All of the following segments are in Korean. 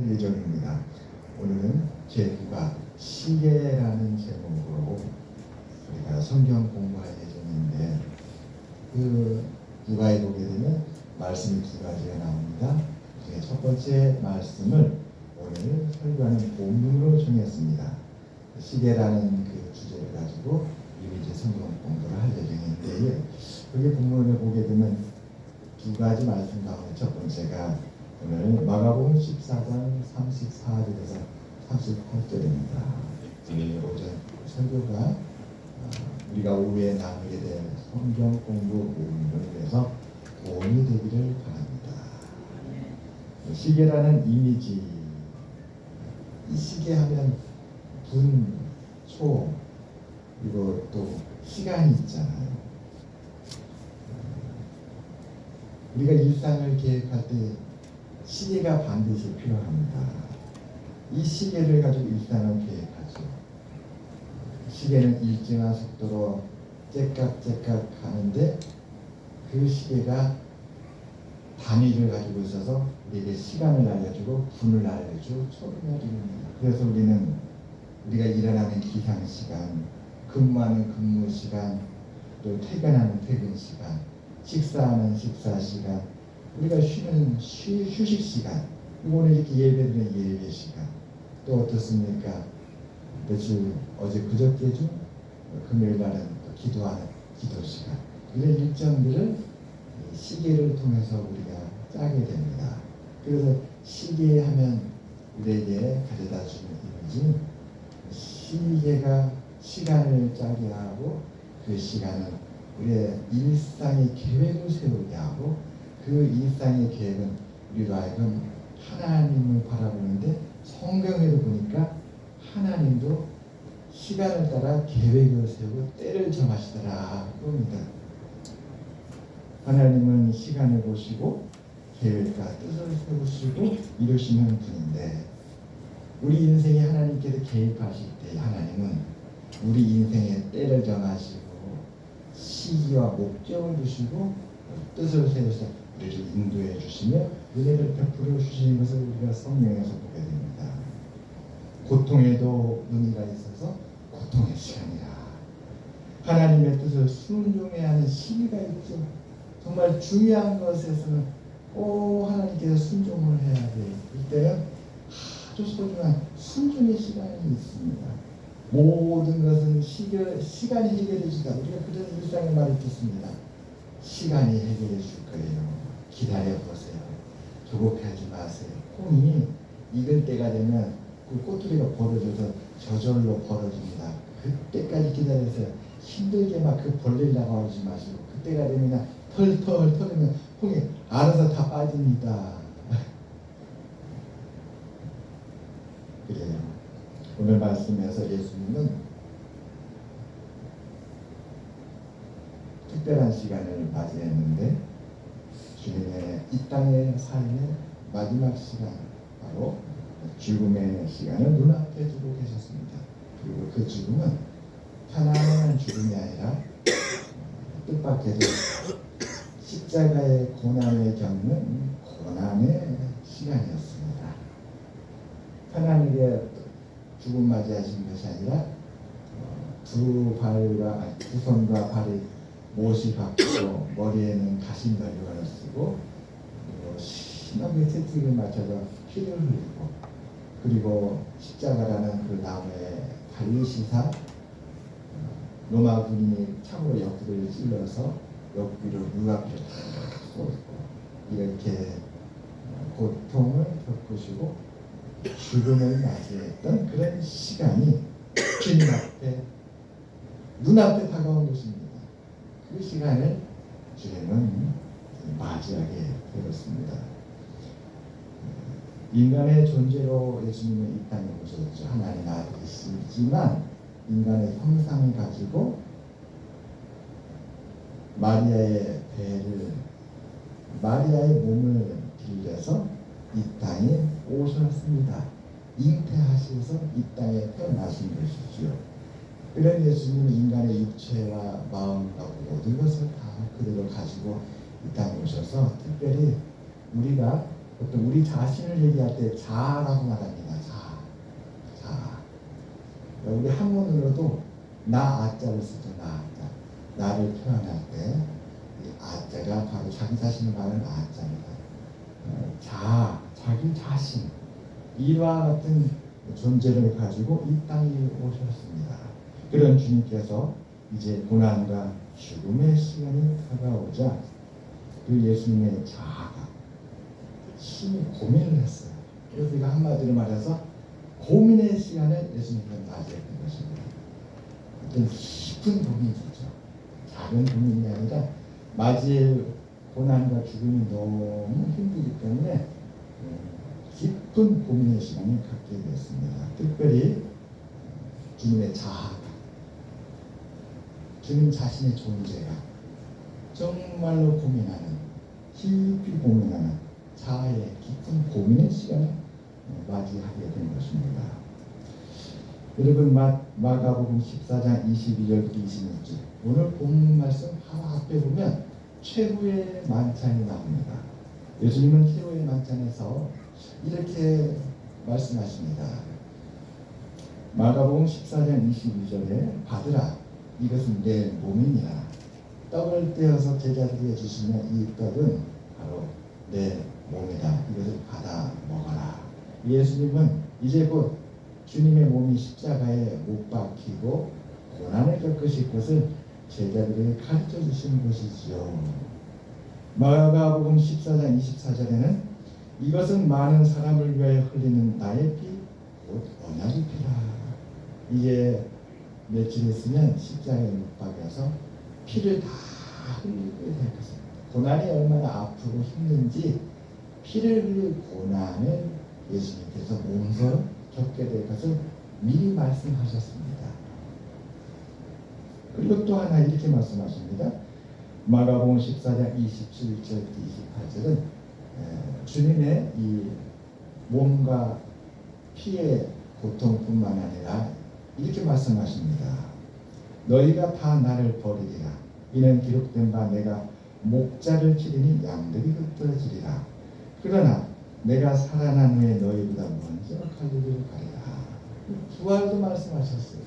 예정입니다. 오늘은 제9가 시계라는 제목으로 우리가 성경 공부할 예정인데, 누가에 보게 되면 말씀이 두 가지가 나옵니다. 그중에 첫 번째 말씀을 오늘 설교하는 본문으로 정했습니다. 시계라는 그 주제를 가지고 이미지 성경 공부를 할 예정인데, 여기 본문을 보게 되면 두 가지 말씀 가운데 첫 번째가 오늘 마가복음 14장 34절에서 38절입니다. 오전 설교가 우리가 오후에 나누게 될 성경 공부 부분을 위해서 도움이 되기를 바랍니다. 시계라는 이미지, 이 시계 하면 분, 초, 그리고 또 시간이 있잖아요. 우리가 일상을 계획할 때 시계가 반드시 필요합니다. 이 시계를 가지고 일상을 계획하죠. 시계는 일정한 속도로 째깍째깍 가는데 그 시계가 단위를 가지고 있어서 우리에게 시간을 알려주고 분을 알려주고 초를 알려줍니다. 그래서 우리가 일어나는 기상시간, 근무하는 근무시간, 또 퇴근하는 퇴근시간, 식사하는 식사시간, 우리가 쉬는 휴식시간, 오늘 이렇게 예배드리는 예배시간, 또 어떻습니까? 며칠 어제 그저께죠? 금요일 날은 또 기도하는 기도시간, 이런 일정들을 시계를 통해서 우리가 짜게 됩니다. 그래서 시계하면 우리에게 가져다 주는 이미지는 시계가 시간을 짜게 하고 그 시간은 우리의 일상의 계획을 세우게 하고 그 일상의 계획은 우리로 하여금 하나님을 바라보는데 성경에도 보니까 하나님도 시간을 따라 계획을 세우고 때를 정하시더라 그럽니다. 하나님은 시간을 보시고 계획과 뜻을 세우시고 이루시는 분인데, 우리 인생에 하나님께서 개입하실 때 하나님은 우리 인생의 때를 정하시고 시기와 목적을 주시고 뜻을 세우셔서 우리를 인도해 주시며 은혜를 베풀어 주시는 것을 우리가 성경에서 보게 됩니다. 고통에도 의미가 있어서 고통의 시간이라, 하나님의 뜻을 순종해야 하는 시기가 있죠. 정말 중요한 것에서는 하나님께서 순종을 해야 돼. 이때는 아주 소중한 순종의 시간이 있습니다. 모든 것은 시간이 해결해 주다. 우리가 그런 일상의 말을 듣습니다. 시간이 해결해 줄 거예요. 기다려 보세요. 조급하지 마세요. 콩이 익을 때가 되면 그 꼬투리가 벌어져서 저절로 벌어집니다. 그때까지 기다려서 힘들게 막 그 벌리려고 하지 마시고, 그때가 되면 털털 털으면 콩이 알아서 다 빠집니다. 그래요. 오늘 말씀에서 예수님은 특별한 시간을 맞이했는데, 주님의 이 땅의 삶의 마지막 시간, 바로 죽음의 시간을 눈앞에 두고 계셨습니다. 그리고 그 죽음은 편안한 죽음이 아니라 뜻밖에도 십자가의 고난을 겪는 고난의 시간이었습니다. 편안하게 죽음 맞이하신 것이 아니라 두 손과 발이 못이 박히고 머리에는 가신떨려를 쓰고 심하게 채찍을 맞춰서 피를 흘리고, 그리고 십자가라는 그 나무에 달리시사 로마 군인이 창으로 옆구리를 찔러서 옆구리로 눈앞에 탁 쏘고 이렇게 고통을 겪으시고 죽음을 맞이했던 그런 시간이 주님 앞에 눈앞에 다가온 것입니다. 그 시간을 주님은 맞이하게 되었습니다. 인간의 존재로 예수님은 이 땅에 오셨죠. 하나님 아들이시지만 인간의 형상을 가지고 마리아의 몸을 빌려서 이 땅에 오셨습니다. 잉태하셔서 이 땅에 태어나신 것이죠. 그런 예수님은 인간의 육체와 마음과 모든 것을 다 그대로 가지고 이 땅에 오셔서 특별히 우리가 보통 우리 자신을 얘기할 때 자라고 말합니다. 자. 우리 한문으로도 나 아자를 쓰죠. 나 아자. 나를 표현할 때 이 아자가 바로 자기 자신을 말하는 아자입니다. 자기 자신 이와 같은 존재를 가지고 이 땅에 오셨습니다. 그런 주님께서 이제 고난과 죽음의 시간이 다가오자 그 예수님의 자아가 심히 고민을 했어요. 그래서 이거 한마디로 말해서 고민의 시간을 예수님은 맞이했던 것입니다. 어떤 깊은 고민이죠. 작은 고민이 아니라 맞이할 고난과 죽음이 너무 힘들기 때문에 깊은 고민의 시간을 갖게 됐습니다. 특별히 주님의 자아가, 주님 자신의 존재가 정말로 고민하는, 깊이 고민하는 자아의 깊은 고민의 시간을 맞이하게 된 것입니다. 여러분 마가복음 14장 22절부터 26절 오늘 본 말씀 바로 앞에 보면 최후의 만찬이 나옵니다. 예수님은 최후의 만찬에서 이렇게 말씀하십니다. 마가복음 14장 22절에 받으라 이것은 내 몸이니라. 떡을 떼어서 제자들에게 주시면 이 떡은 바로 내 몸이다. 이것을 받아 먹어라. 예수님은 이제 곧 주님의 몸이 십자가에 못 박히고 고난을 겪으실 것을 제자들에게 가르쳐 주시는 것이지요. 마가복음 14장 24절에는 이것은 많은 사람을 위하여 흘리는 나의 피, 곧 언약의 피라. 이게 며칠 있으면 십자가에 못 박혀서 피를 다 흘리게 될 것입니다. 고난이 얼마나 아프고 힘든지 피를 흘릴 고난을 예수님께서 몸소 겪게 될 것을 미리 말씀하셨습니다. 그리고 또 하나 이렇게 말씀하십니다. 마가복음 14장 27절부터 28절은 주님의 이 몸과 피의 고통뿐만 아니라 이렇게 말씀하십니다. 너희가 다 나를 버리리라. 이는 기록된 바 내가 목자를 치리니 양들이 흩어지리라. 그러나 내가 살아난 후에 너희보다 먼저 갈릴리로 가리라. 부활도 말씀하셨어요.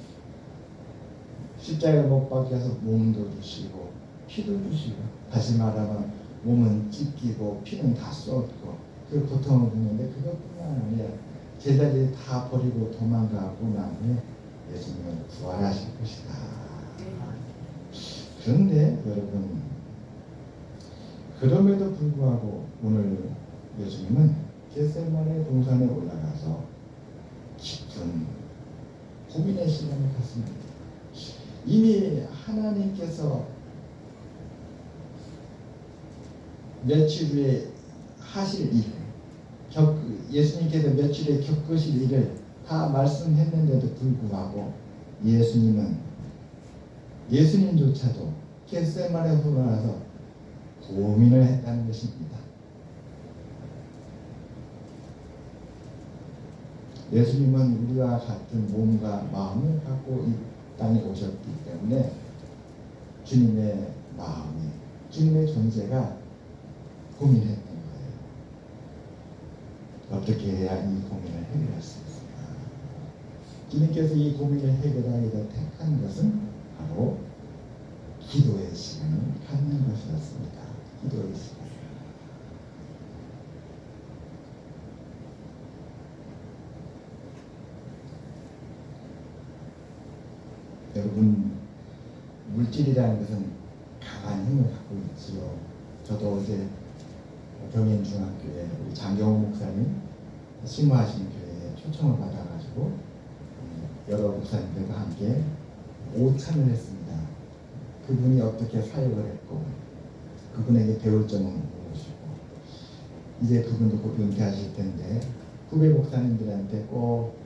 십자가에 못 박혀서 몸도 주시고 피도 주시고, 다시 말하면 몸은 찢기고 피는 다 쏟고 그 고통을 받는데 그것뿐만 아니라 제자들이 다 버리고 도망가고 난 후에 예수님은 부활하실 것이다. 그런데 여러분, 그럼에도 불구하고 오늘 예수님은 겟세마네 동산에 올라가서 깊은 고민의 시간을 갖습니다. 이미 하나님께서 며칠 후에 하실 일, 예수님께서 며칠 후에 겪으실 일을 다 말씀했는데도 불구하고 예수님조차도 겟세마네 올라가서 고민을 했다는 것입니다. 예수님은 우리와 같은 몸과 마음을 갖고 이 땅에 오셨기 때문에 주님의 마음이, 주님의 존재가 고민했던 거예요. 어떻게 해야 이 고민을 해결할 수 있을까? 주님께서 이 고민을 해결하기 위해 택한 것은 바로 기도의 시간을 갖는 것이었습니다. 기도의 시간. 여러분, 물질이라는 것은 강한 힘을 갖고 있지요. 저도 어제 경인중학교에 우리 장경호 목사님 신무하시는 교회에 초청을 받아가지고 여러 목사님들과 함께 오찬을 했습니다. 그분이 어떻게 사역을 했고 그분에게 배울 점은 무엇이고, 이제 그분도 곧 은퇴하실 텐데 후배 목사님들한테 꼭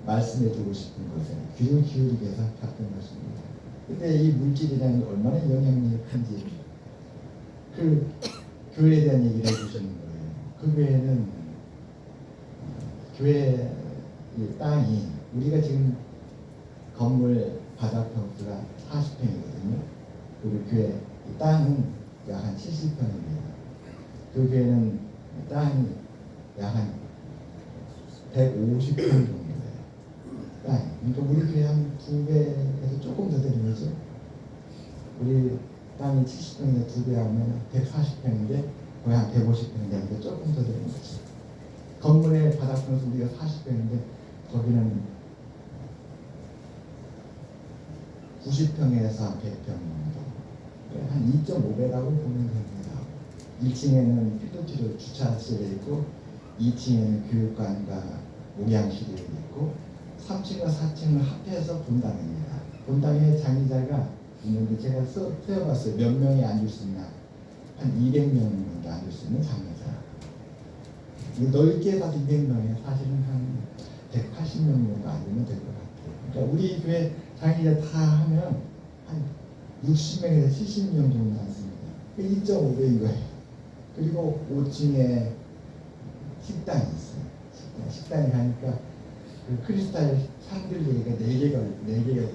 말씀해주고 싶은 것에 귀를 기울이기 위해서 갔던 것입니다. 근데 이 물질이라는 게 얼마나 영향력이 큰지 그 교회에 대한 얘기를 해주시는 거예요. 그 교회는 교회 땅이, 우리가 지금 건물 바닥 평수가 40평이거든요. 그리고 교회 땅은 약 한 70평입니다. 그 교회는 땅이 약 한 150평 정도예요. 땅이. 그러니까 우리 교회 한 2배에서 조금 더 되는 거죠. 우리 땅이 70평인데 2배 하면 140평인데 거의 한 150평 되는데 조금 더 되는 거죠. 건물의 바닥평수 우리가 40평인데 거기는 90평에서 100평 정도. 한 2.5배라고 보면 됩니다. 1층에는 필로티로 주차실이 있고 2층에는 교육관과 목양실이 있고 3층과 4층을 합해서 본당입니다. 본당에 장의자가 있는데 제가 세어봤어요. 몇 명이 앉을 수 있나. 한 200명 정도 앉을 수 있는 장의자. 넓게 봐도 200명에 사실은 한 180명 정도 앉으면 될 것 같아요. 그러니까 우리 교회 장의자 다 하면 한 60명에서 70명 정도 앉습니다. 2.5배인 거예요. 그리고 5층에 식당이 있어요. 식당에 가니까 그 크리스탈 샹들리에가 4개가 보여요.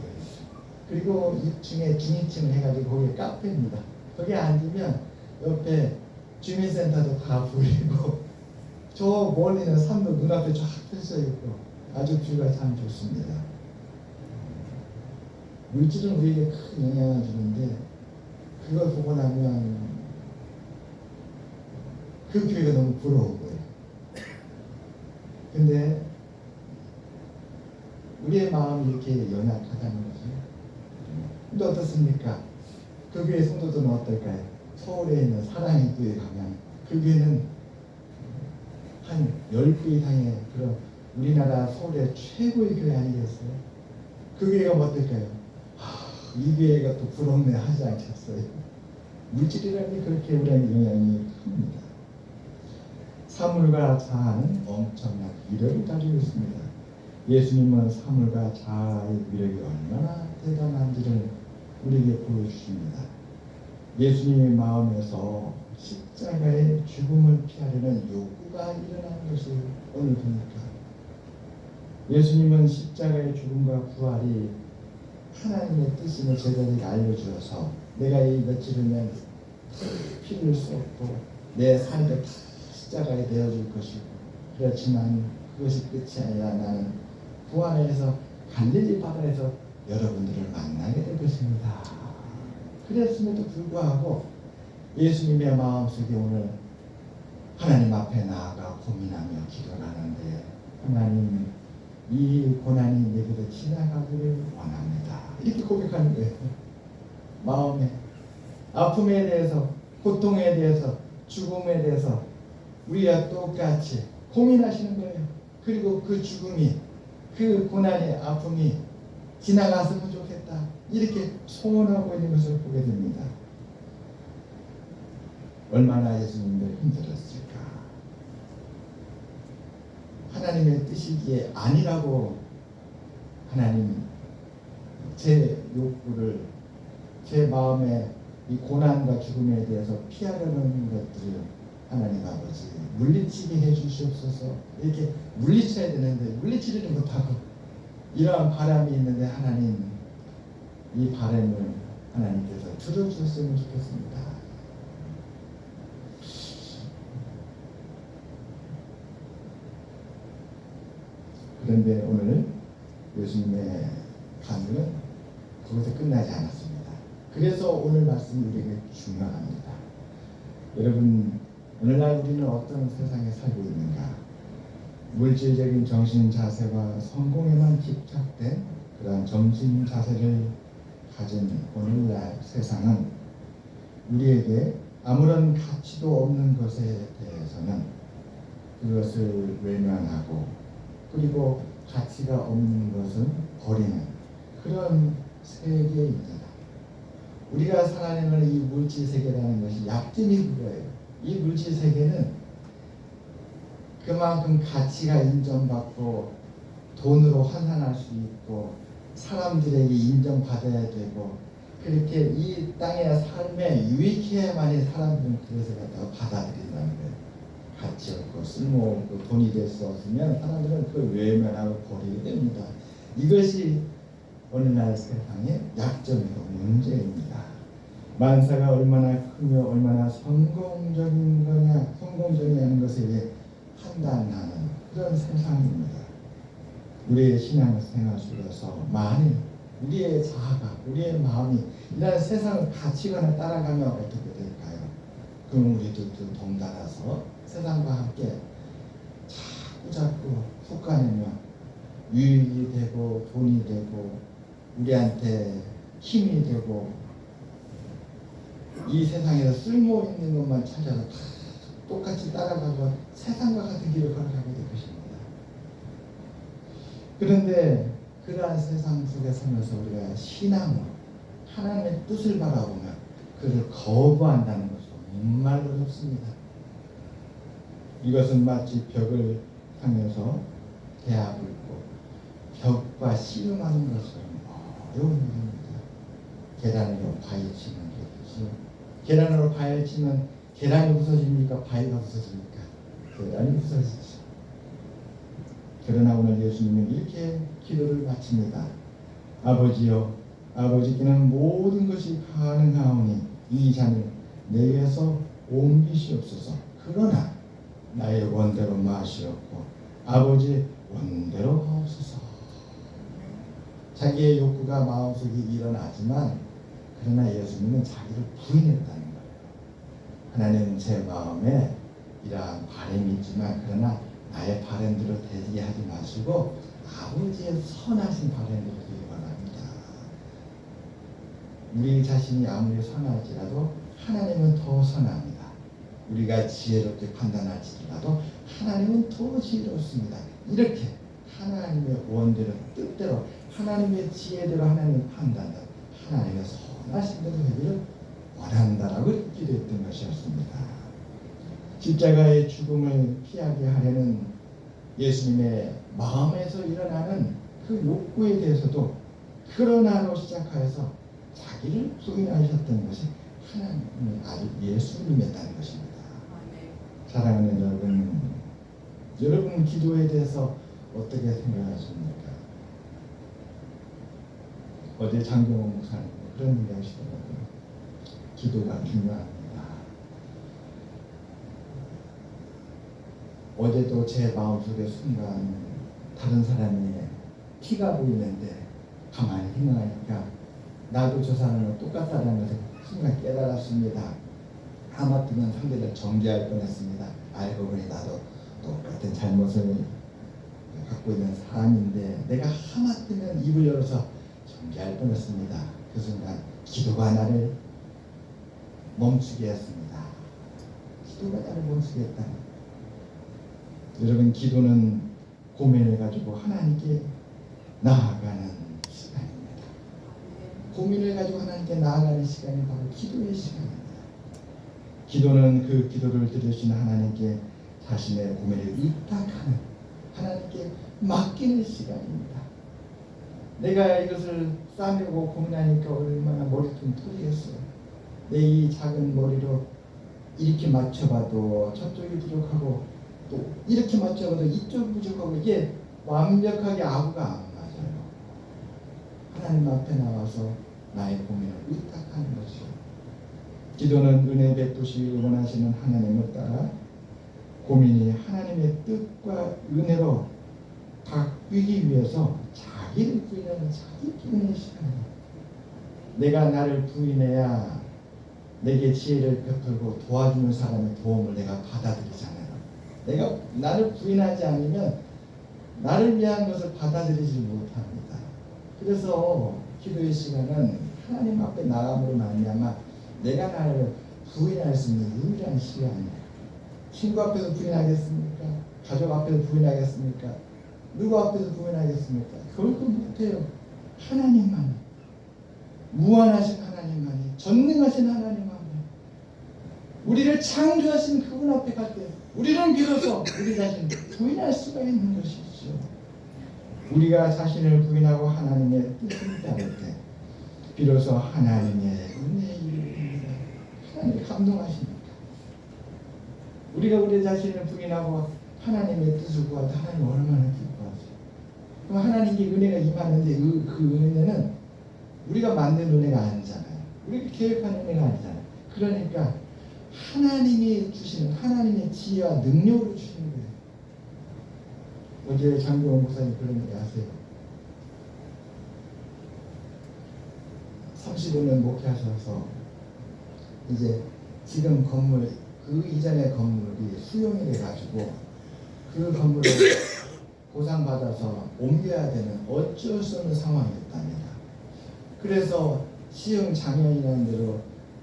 그리고 6층에 중위층을 해가지고 거기에 카페입니다. 거기에 앉으면 옆에 주민센터도 다 보이고 저 멀리는 산도 눈앞에 쫙 펼쳐 있고 아주 뷰가 참 좋습니다. 물질은 우리에게 큰 영향을 주는데 그걸 보고 나면 그 교회가 너무 부러운 거예요. 근데 우리의 마음이 이렇게 연약하다는 거죠. 근데 어떻습니까? 그 교회 성도들은 어떨까요? 서울에 있는 사랑의 교회 가면 그 교회는 한 10배 이상의 그런 우리나라 서울의 최고의 교회 아니겠어요? 그 교회가 어떨까요? 이 교회가 또 부럽네 하지 않겠어요? 물질이라는 게 그렇게 우리에게 영향이 큽니다. 사물과 자아는 엄청난 위력을 가지고 있습니다. 예수님은 사물과 자아의 위력이 얼마나 대단한지를 우리에게 보여주십니다. 예수님의 마음에서 십자가의 죽음을 피하려는 욕구가 일어난 것을 오늘 보니까 예수님은 십자가의 죽음과 부활이 하나님의 뜻임을 저희들에게 알려주어서 내가 이 며칠 후면 피를 쏟고 내 삶도 다 십자가에 내어줄 것이고 그렇지만 그것이 끝이 아니라 나는 부활해서 갈릴리 바다에서 여러분들을 만나게 될 것입니다. 그랬음에도 불구하고 예수님의 마음속에 오늘 하나님 앞에 나아가 고민하며 기도를 하는데 하나님 이 고난이 내게도 지나가기를 원합니다. 이렇게 고백하는 거예요. 마음에 아픔에 대해서 고통에 대해서 죽음에 대해서 우리와 똑같이 고민하시는 거예요. 그리고 그 죽음이 그 고난의 아픔이 지나갔으면 좋겠다 이렇게 소원하고 있는 것을 보게 됩니다. 얼마나 예수님들 힘들었을까. 하나님의 뜻이기에 아니라고 하나님 제 욕구를 제 마음에 이 고난과 죽음에 대해서 피하려는 것들을 하나님 아버지 물리치게 해주시옵소서. 이렇게 물리쳐야 되는데 물리치지를 못하고 이러한 바람이 있는데 하나님 이 바람을 하나님께서 들어주셨으면 좋겠습니다. 그런데 오늘 예수님의 간증은 거기서 끝나지 않았습니다. 그래서 오늘 말씀이 우리에게 중요합니다. 여러분 오늘날 우리는 어떤 세상에 살고 있는가? 물질적인 정신 자세와 성공에만 집착된 그런 정신 자세를 가진 오늘날 세상은 우리에게 아무런 가치도 없는 것에 대해서는 그것을 외면하고 그리고 가치가 없는 것은 버리는 그런 세계입니다. 우리가 살아내는 이 물질 세계라는 것이 약점이 그거예요. 이 물질 세계는 그만큼 가치가 인정받고 돈으로 환산할 수 있고 사람들에게 인정받아야 되고 그렇게 이 땅의 삶에 유익해야만이 사람들은 그것을 갖다가 받아들인다는 거예요. 가치 없고 쓸모없고 돈이 될 수 없으면 사람들은 그걸 외면하고 버리게 됩니다. 이것이 오늘날 세상의 약점이고 문제입니다. 만사가 얼마나 크며 얼마나 성공적이냐는 것에 대해 판단하는 그런 세상입니다. 우리의 신앙생활 속에서 만일 우리의 자아가, 우리의 마음이 이런 세상을 가치관을 따라가면 어떻게 될까요? 그럼 우리도 동달아서 세상과 함께 자꾸 속가내면 유익이 되고 돈이 되고 우리한테 힘이 되고 이 세상에서 쓸모 있는 것만 찾아서 다 똑같이 따라가고 세상과 같은 길을 걸어가게 될 것입니다. 그런데 그러한 세상 속에 살면서 우리가 신앙으로 하나님의 뜻을 바라보면 그를 거부한다는 것은 정말로 어렵습니다. 이것은 마치 벽을 향해서 대합을 고 벽과 씨름하는 것처럼 어려운 일입니다. 계란으로 파헤치는 것이죠. 계란으로 파헤치면 계란이 부서집니까? 바위가 부서집니까? 계란이 부서지죠. 그러나 오늘 예수님은 이렇게 기도를 마칩니다. 아버지여, 아버지께는 모든 것이 가능하오니 이 잔을 내게서 옮기시옵소서. 그러나 나의 원대로 마시옵고 아버지 원대로 하옵소서. 자기의 욕구가 마음속에 일어나지만 그러나 예수님은 자기를 부인했다는 거예요. 하나님, 제 마음에 이러한 바람이 있지만 그러나 나의 바람대로 되게 하지 마시고 아버지의 선하신 바람대로 되기 바랍니다. 우리 자신이 아무리 선할지라도 하나님은 더 선합니다. 우리가 지혜롭게 판단할지라도 하나님은 더 지혜롭습니다. 이렇게 하나님의 원대로 뜻대로 하나님의 지혜대로 하나님의 판단대로 하나님의 선하신 대로 되기를 원한다라고 기도했던 것이었습니다. 십자가의 죽음을 피하게 하려는 예수님의 마음에서 일어나는 그 욕구에 대해서도 그러나로 시작하여서 자기를 부인하셨던 것이 하나님의 아들 예수님이었다는 것입니다. 사랑하는 여러분 기도에 대해서 어떻게 생각하십니까? 어제 장경원 목사님 그런 얘기 하시더라고요. 기도가 중요합니다. 어제도 제 마음속에 순간 다른 사람이 티가 보이는데 가만히 생각하니까 나도 저 사람과 똑같다는 것을 순간 깨달았습니다. 하마터면 상대를 정죄할 뻔했습니다. 알고 보니 나도 똑같은 잘못을 갖고 있는 사람인데 내가 하마터면 입을 열어서 정죄할 뻔했습니다. 그 순간 기도가 나를 멈추게 했습니다. 기도가 나를 멈추게 했다. 여러분, 기도는 고민을 가지고 하나님께 나아가는 시간입니다. 고민을 가지고 하나님께 나아가는 시간이 바로 기도의 시간입니다. 기도는 그 기도를 들으신 하나님께 자신의 고민을 의탁하는, 하나님께 맡기는 시간입니다. 내가 이것을 싸매고 고민하니까 얼마나 머리통 터지겠어요. 내 이 작은 머리로 이렇게 맞춰봐도 저쪽이 부족하고 또 이렇게 맞춰봐도 이쪽 부족하고 이게 완벽하게 아구가 안 맞아요. 하나님 앞에 나와서 나의 고민을 의탁하는 것이죠. 기도는 은혜 베푸시길 원하시는 하나님을 따라 고민이 하나님의 뜻과 은혜로 바뀌기 위해서 자기를 부인하는 자기 부인의 시간입니다. 내가 나를 부인해야 내게 지혜를 베풀고 도와주는 사람의 도움을 내가 받아들이잖아요. 내가 나를 부인하지 않으면 나를 위한 것을 받아들이지 못합니다. 그래서 기도의 시간은 하나님 앞에 나감으로 말미암아 내가 나를 부인할 수 있는 유일한 시간이에요. 친구 앞에서 부인하겠습니까? 가족 앞에서 부인하겠습니까? 누구 앞에서 부인하겠습니까? 그것도 못해요. 하나님만, 무한하신 하나님만이, 전능하신 하나님만이, 우리를 창조하신 그분 앞에 갈 때 우리는 비로소 우리 자신을 부인할 수가 있는 것이죠. 우리가 자신을 부인하고 하나님의 뜻을 따를 때 비로소 하나님의 은혜의 일을 합니다. 하나님이 감동하십니까? 우리가 우리 자신을 부인하고 하나님의 뜻을 구할 때 하나님 얼마나 기뻐하세요. 그럼 하나님께 은혜가 임하는데 그 은혜는 우리가 만든 은혜가 아니잖아요. 우리가 계획하는 애가 아니잖아요. 그러니까 하나님이 주시는 하나님의 지혜와 능력으로 주시는 거예요. 어제 장병원 목사님 그런 얘기 하세요. 35년 목회하셔서 이제 지금 건물 그 이전의 건물이 수용이 돼가지고 그 건물을 보상받아서 옮겨야 되는 어쩔 수 없는 상황이었답니다. 그래서 시흥 장현이라는 데로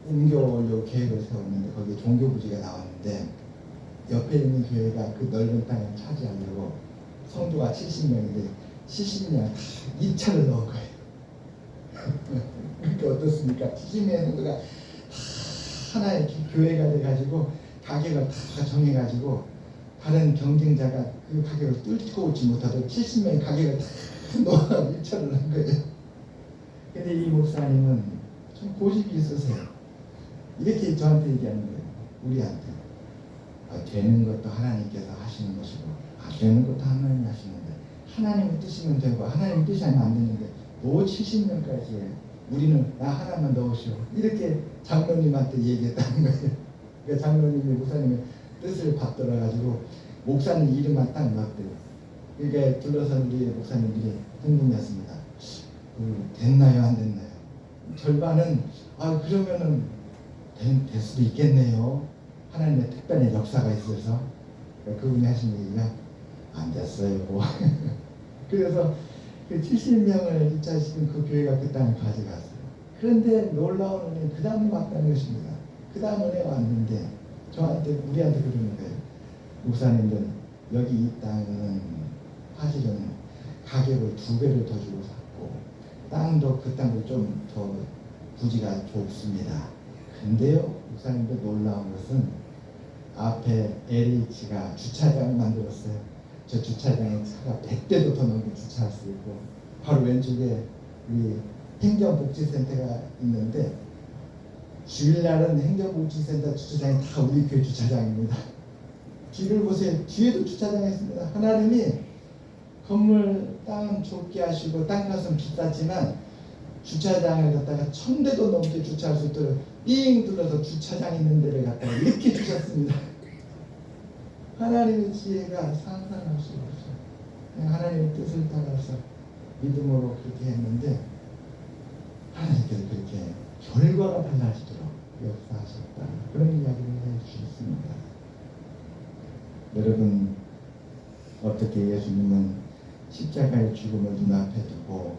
옮겨오려고 계획을 세웠는데 거기에 종교부지가 나왔는데 옆에 있는 교회가 그 넓은 땅을 차지하려고 성도가 70명인데 70명 다 2차를 넣은 거예요. 그러니까 어떻습니까? 70명의 성도가 다 하나의 교회가 돼가지고 가격을 다 정해가지고 다른 경쟁자가 그 가격을 뚫고 오지 못하도록 70명의 가격을 다 놓아 1차를 넣은 거예요. 근데 이 목사님은 좀 고집이 있으세요. 이렇게 저한테 얘기하는 거예요. 우리한테. 되는 것도 하나님께서 하시는 것이고 안 되는 것도 하나님이 하시는데 하나님의 뜻이면 되고 하나님의 뜻이 아니면 안 되는데 너 70명까지 해. 우리는 나 하나만 넣으시오. 이렇게 장로님한테 얘기했다는 거예요. 그러니까 장로님이 목사님의 뜻을 받들어가지고 목사님 이름만 딱 넣었대요. 그러니까 둘러선 우리 목사님들이 궁금해했습니다. 됐나요 안 됐나요? 절반은 그러면은 될 수도 있겠네요. 하나님의 특별한 역사가 있어서. 그분이 하신 얘기가 안 됐어요. 그래서 그 70명을 입자시킨 그 교회가 그 땅을 가져갔어요. 그런데 놀라운 은혜는 그 다음에 왔다는 것입니다. 그 다음 은혜가 왔는데 저한테 우리한테 그러는 거예요. 목사님들 여기 이 땅은 사실은 가격을 2배를 더 주고 샀고 땅도 그 땅도 좀 더 부지가 좁습니다. 근데요 목사님들 놀라운 것은 앞에 LH가 주차장을 만들었어요. 저 주차장에 차가 100대도 더 넘게 주차할 수 있고 바로 왼쪽에 우리 행정복지센터가 있는데 주일날은 행정복지센터 주차장이 다 우리 교회 주차장입니다. 뒤를 보세요. 뒤에도 주차장이 있습니다. 하나님이 건물 땅 좁게 하시고 땅값은 비쌌지만 주차장을 갖다가 1000대도 넘게 주차할 수 있도록 삥 둘러서 주차장 있는 데를 갖다가 이렇게 주셨습니다. 하나님의 지혜가 상상할 수 없어요. 그냥 하나님의 뜻을 따라서 믿음으로 그렇게 했는데 하나님께서 그렇게 결과가 달라지도록 역사하셨다. 그런 이야기를 해주셨습니다. 여러분 어떻게 예수님은 십자가의 죽음을 눈앞에 두고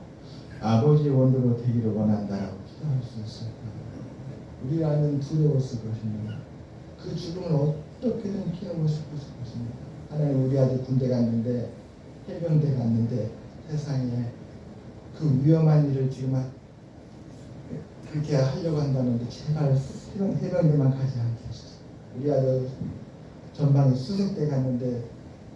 아버지의 원대로 되기를 원한다라고 기도할 수 있을까요? 우리가 아는 두려웠을 것입니다. 그 죽음을 어떻게든 피하고 싶었을 것입니다. 하나님 우리 아들 군대 갔는데 해병대 갔는데 세상에 그 위험한 일을 지금 그렇게 하려고 한다는데 제발 해병대만 가지 않게 하소서. 우리 아들 전방에 수색대 갔는데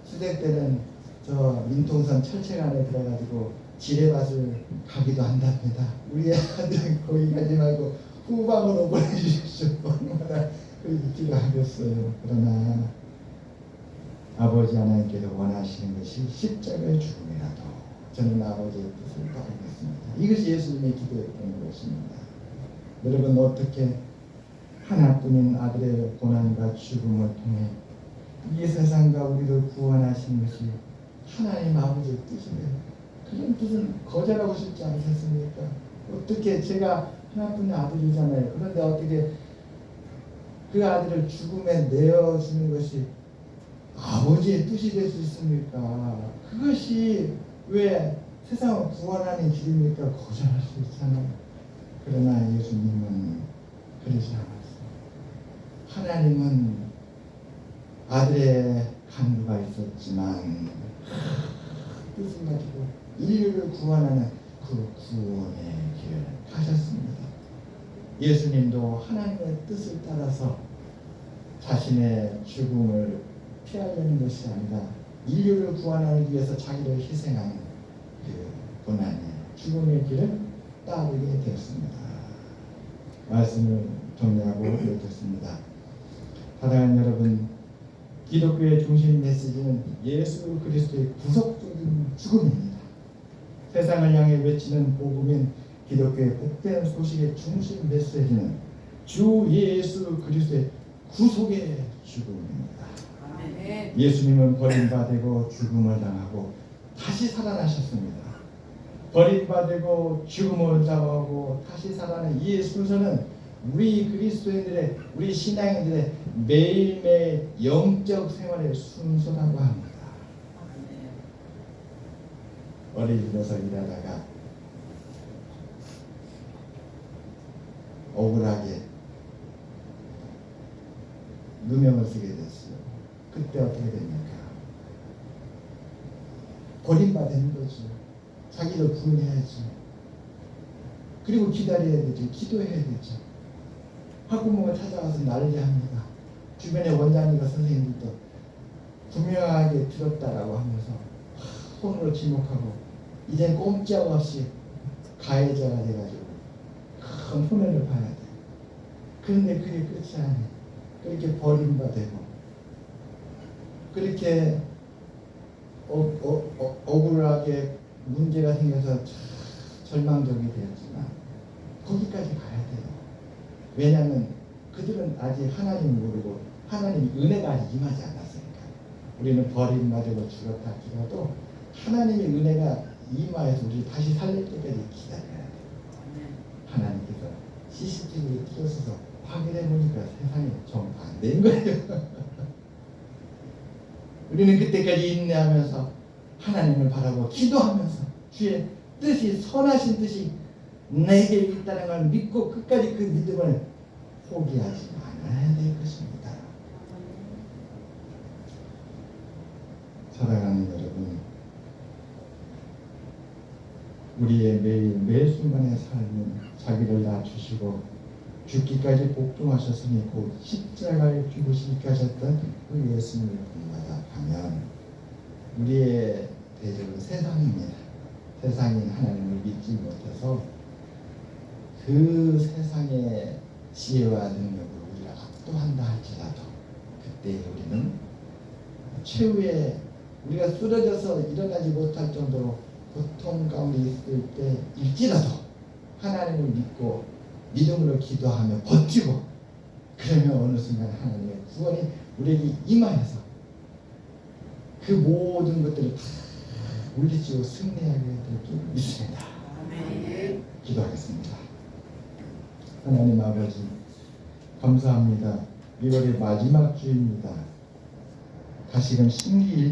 수색대는 저 민통선 철책안에 들어가지고 지뢰밭을 가기도 한답니다. 우리 아들 거기 가지 말고 후방으로 보내주십시오. 얼마나 그렇게 기도하겠어요. 그러나 아버지 하나님께서 원하시는 것이 십자가의 죽음이라도 저는 아버지의 뜻을 따르겠습니다. 이것이 예수님의 기도였던 것입니다. 여러분 어떻게 하나뿐인 아들의 고난과 죽음을 통해 이 세상과 우리를 구원하신 것이 하나님 아버지의 뜻이에요. 그런 뜻은 거절하고 싶지 않겠습니까? 어떻게 제가 하나뿐인 아들이잖아요. 그런데 어떻게 그 아들을 죽음에 내어주는 것이 아버지의 뜻이 될 수 있습니까? 그것이 왜 세상을 구원하는 길입니까? 거절할 수 있잖아요. 그러나 예수님은 그러지 않았어요. 하나님은 아들의 간구가 있었지만 뜻을 가지고 인류를 구원하는 그 구원의 길을 가셨습니다. 예수님도 하나님의 뜻을 따라서 자신의 죽음을 피하려는 것이 아니라 인류를 구원하기 위해서 자기를 희생하는 그 고난의 죽음의 길을 따르게 되었습니다. 말씀을 정리하고 읽겠습니다. 사랑하는 여러분, 기독교의 중심 메시지는 예수 그리스도의 구속적인 죽음입니다. 세상을 향해 외치는 복음인 기독교의 복된 소식의 중심 메시지는 주 예수 그리스도의 구속의 죽음입니다. 아멘. 예수님은 버림받고 죽음을 당하고 다시 살아나셨습니다. 버림받고 죽음을 당하고 다시 살아나는 이 순서는 우리 그리스도인들의, 우리 신앙인들의 매일매일 영적 생활의 순서라고 합니다. 어릴 들어서 일하다가 억울하게 누명을 쓰게 됐어요. 그때 어떻게 됩니까? 버림받은 거죠. 자기를 구원해야죠. 그리고 기다려야 되죠. 기도해야 되죠. 학부모가 찾아와서 난리합니다. 주변의 원장님과 선생님들도 분명하게 들었다라고 하면서 손으로 지목하고 이젠 꼼짝없이 가해자가 돼가지고 큰 손해를 봐야 돼. 그런데 그게 끝이 아니에요. 그렇게 버림받고 그렇게 억울하게 문제가 생겨서 절망적이 되었지만 거기까지 가야 돼요. 왜냐하면 그들은 아직 하나님을 모르고 하나님 은혜가 아직 임하지 않았으니까. 우리는 버림받고 죽었다 하더라도 하나님의 은혜가 임하여서 우리 다시 살릴 때까지 기다려야 돼요. 하나님께서 CCTV를 틀어서 확인해 보니까 세상이 좀 안 된 거예요. 우리는 그때까지 인내하면서 하나님을 바라고 기도하면서 주의 뜻이, 선하신 뜻이 내게 있다는 걸 믿고 끝까지 그 믿음을 포기하지 않아야 될 것입니다. 사랑하는 여러분, 우리의 매 순간의 삶은 자기를 낮추시고 죽기까지 복종하셨으니 곧 십자가에 죽으시기까지 하셨던 그 예수님을 본받아가면 우리의 대적은 세상입니다. 세상이 하나님을 믿지 못해서 그 세상의 지혜와 능력으로 우리를 압도한다 할지라도 그때 우리는 최후의 우리가 쓰러져서 일어나지 못할 정도로 고통 가운데 있을 때일지라도 하나님을 믿고 믿음으로 기도하며 버티고 그러면 어느 순간 하나님의 구원이 우리에게 임하여서 그 모든 것들을 다 물리치고 승리하게 될 줄 믿습니다. 아멘. 기도하겠습니다. 하나님 아버지 감사합니다. 1월의 마지막 주입니다. 다시금 신기